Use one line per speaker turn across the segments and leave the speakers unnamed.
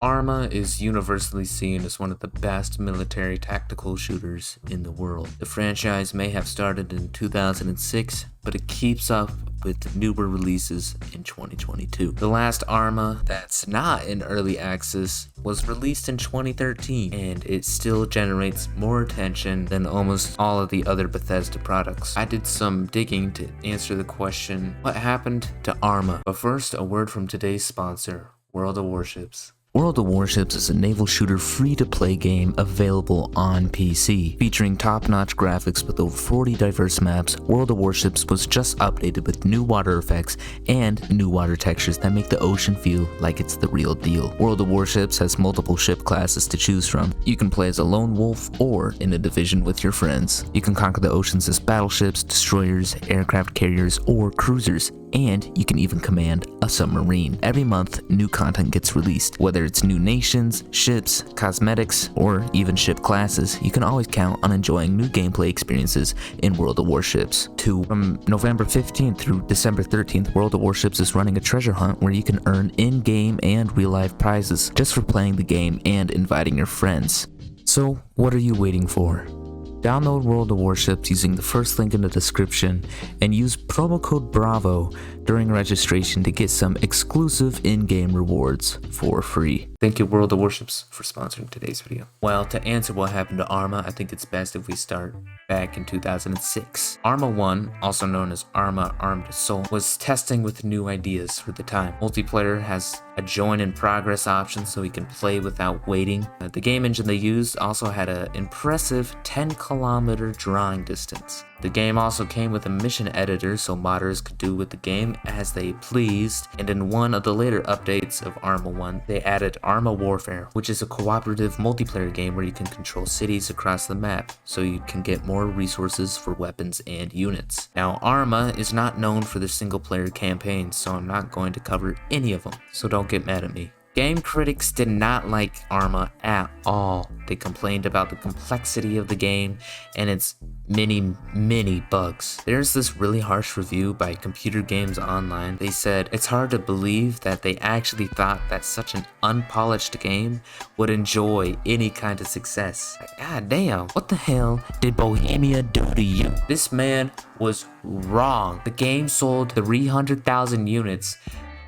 Arma is universally seen as one of the best military tactical shooters in the world. The franchise may have started in 2006, but it keeps up with newer releases in 2022. The last Arma that's not in early access was released in 2013, and it still generates more attention than almost all of the other Bethesda products. I did some digging to answer the question, what happened to Arma? But first, a word from today's sponsor, World of Warships. World of Warships is a naval shooter free-to-play game available on PC. Featuring top-notch graphics with over 40 diverse maps, World of Warships was just updated with new water effects and new water textures that make the ocean feel like it's the real deal. World of Warships has multiple ship classes to choose from. You can play as a lone wolf or in a division with your friends. You can conquer the oceans as battleships, destroyers, aircraft carriers, or cruisers. And you can even command a submarine. Every month, new content gets released. Whether it's new nations, ships, cosmetics, or even ship classes, you can always count on enjoying new gameplay experiences in World of Warships. From November 15th through December 13th, World of Warships is running a treasure hunt where you can earn in-game and real-life prizes just for playing the game and inviting your friends. So, what are you waiting for? Download World of Warships using the first link in the description and use promo code BRAVO during registration to get some exclusive in-game rewards for free. Thank you World of Warships for sponsoring today's video. Well, to answer what happened to Arma, I think it's best if we start back in 2006. Arma 1, also known as Arma Armed Assault, was testing with new ideas for the time. Multiplayer has a join in progress option so you can play without waiting. The game engine they used also had an impressive 10-kilometer drawing distance. The game also came with a mission editor so modders could do with the game as they pleased, and in one of the later updates of Arma 1, they added Arma Warfare, which is a cooperative multiplayer game where you can control cities across the map, so you can get more resources for weapons and units. Now, Arma is not known for the single-player campaigns, so I'm not going to cover any of them, so don't get mad at me. Game critics did not like Arma at all. They complained about the complexity of the game and its many bugs. There's this really harsh review by Computer Games Online. They said, it's hard to believe that they actually thought that such an unpolished game would enjoy any kind of success. God damn, what the hell did Bohemia do to you? This man was wrong. The game sold 300,000 units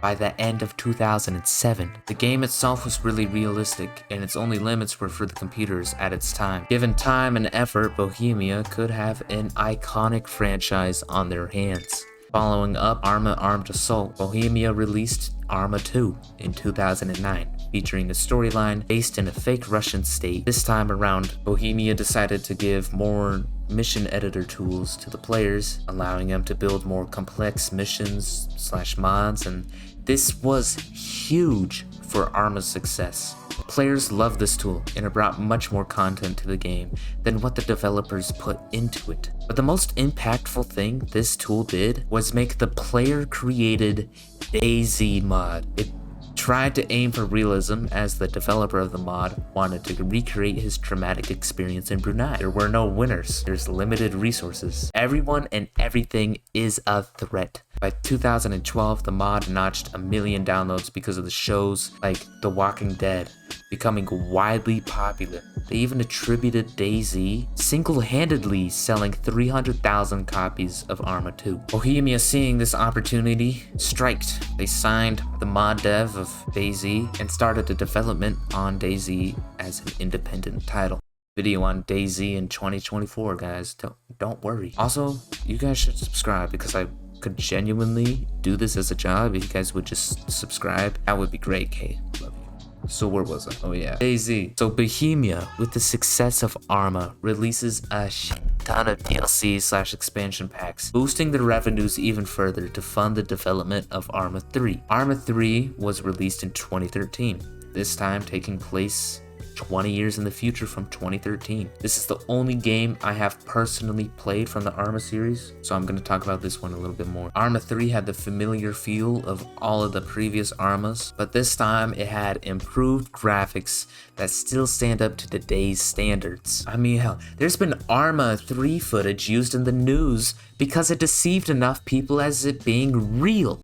by the end of 2007. The game itself was really realistic, and its only limits were for the computers at its time. Given time and effort, Bohemia could have an iconic franchise on their hands. Following up Arma Armed Assault, Bohemia released Arma 2 in 2009, featuring a storyline based in a fake Russian state. This time around, Bohemia decided to give more mission editor tools to the players, allowing them to build more complex missions / mods, and this was huge for Arma's success. Players loved this tool, and it brought much more content to the game than what the developers put into it. But the most impactful thing this tool did was make the player-created DayZ mod. It tried to aim for realism as the developer of the mod wanted to recreate his traumatic experience in Brunei. There were no winners. There's limited resources. Everyone and everything is a threat. By 2012, the mod notched 1 million downloads because of the shows like The Walking Dead becoming widely popular. They even attributed DayZ single-handedly selling 300,000 copies of Arma 2. Bohemia, seeing this opportunity, striked. They signed the mod dev of DayZ and started the development on DayZ as an independent title. Video on DayZ in 2024, guys. Don't worry. Also, you guys should subscribe because I could genuinely do this as a job. If you guys would just subscribe, that would be great. Kay, love you. So where was I? Oh yeah, DayZ. So Bohemia, with the success of Arma, releases a shit ton of DLC / expansion packs, boosting the revenues even further to fund the development of Arma 3. Arma 3 was released in 2013, this time taking place 20 years in the future from 2013. This is the only game I have personally played from the Arma series, so I'm going to talk about this one a little bit more. Arma 3 had the familiar feel of all of the previous Armas, but this time it had improved graphics that still stand up to today's standards. I mean, hell, there's been Arma 3 footage used in the news because it deceived enough people as it being real.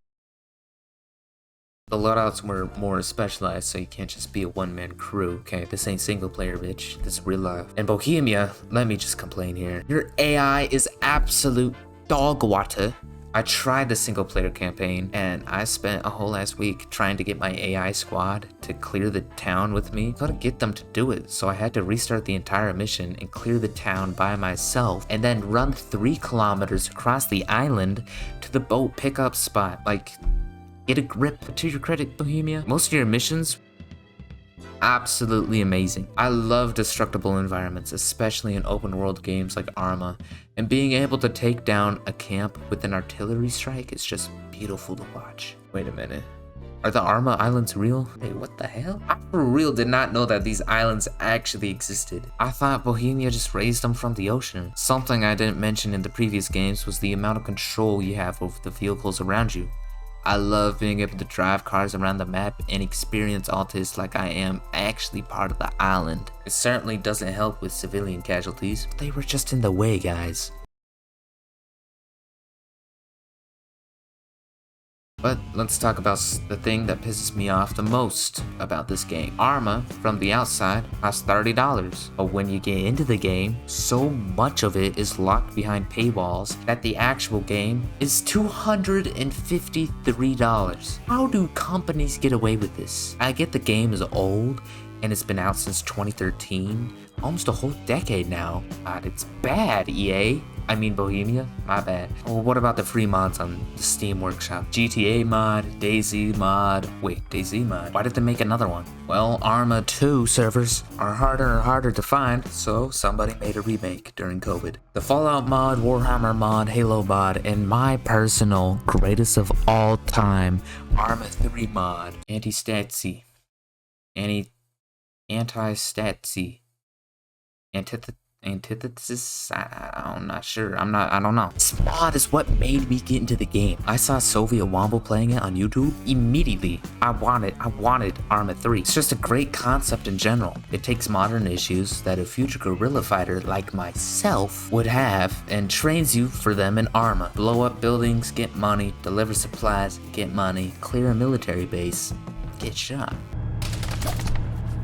The loadouts were more specialized, so you can't just be a one-man crew. Okay, this ain't single player, bitch. This is real life. And Bohemia, let me just complain here. Your AI is absolute dog water. I tried the single player campaign and I spent a whole last week trying to get my AI squad to clear the town with me. I couldn't get them to do it, so I had to restart the entire mission and clear the town by myself and then run 3 kilometers across the island to the boat pickup spot. Like, get a grip. To your credit, Bohemia. Most of your missions, absolutely amazing. I love destructible environments, especially in open world games like Arma, and being able to take down a camp with an artillery strike is just beautiful to watch. Wait a minute. Are the Arma Islands real? Hey, what the hell? I for real did not know that these islands actually existed. I thought Bohemia just raised them from the ocean. Something I didn't mention in the previous games was the amount of control you have over the vehicles around you. I love being able to drive cars around the map and experience autists like I am actually part of the island. It certainly doesn't help with civilian casualties, but they were just in the way, guys. But let's talk about the thing that pisses me off the most about this game. Arma, from the outside, costs $30, but when you get into the game, so much of it is locked behind paywalls that the actual game is $253. How do companies get away with this? I get the game is old, and it's been out since 2013, almost a whole decade now. God, it's bad, EA. I mean Bohemia, my bad. Oh, what about the free mods on the Steam Workshop? GTA mod, DayZ mod. Wait, DayZ mod? Why did they make another one? Well, Arma 2 servers are harder and harder to find, so somebody made a remake during COVID. The Fallout mod, Warhammer mod, Halo mod, and my personal greatest of all time, Arma 3 mod. Anti-statsy. Anti-statsy. Antithesis? I'm not sure. I don't know. This mod is what made me get into the game. I saw Soviet Wombo playing it on YouTube. Immediately, I wanted Arma 3. It's just a great concept in general. It takes modern issues that a future guerrilla fighter like myself would have and trains you for them in Arma. Blow up buildings, get money, deliver supplies, get money, clear a military base, get shot.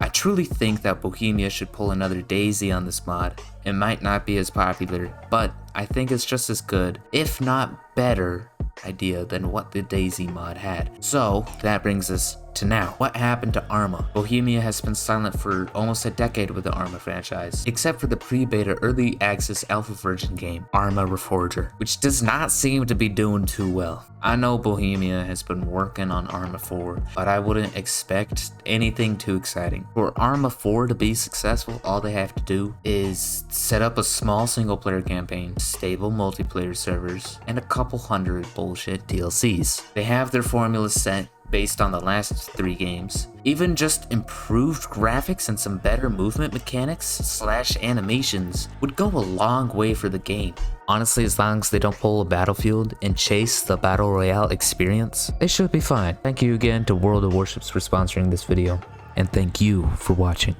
I truly think that Bohemia should pull another DayZ on this mod. It might not be as popular, but I think it's just as good, if not better, idea than what the DayZ mod had. So that brings us to now. What happened to Arma? Bohemia has been silent for almost a decade with the Arma franchise, except for the pre-beta early access alpha version game, Arma Reforger, which does not seem to be doing too well. I know Bohemia has been working on Arma 4, but I wouldn't expect anything too exciting. For Arma 4 to be successful, all they have to do is set up a small single player campaign, stable multiplayer servers, and a couple hundred bullshit DLCs. They have their formula set based on the last 3 games. Even just improved graphics and some better movement mechanics / animations would go a long way for the game. Honestly, as long as they don't pull a Battlefield and chase the Battle Royale experience, they should be fine. Thank you again to World of Warships for sponsoring this video, and thank you for watching.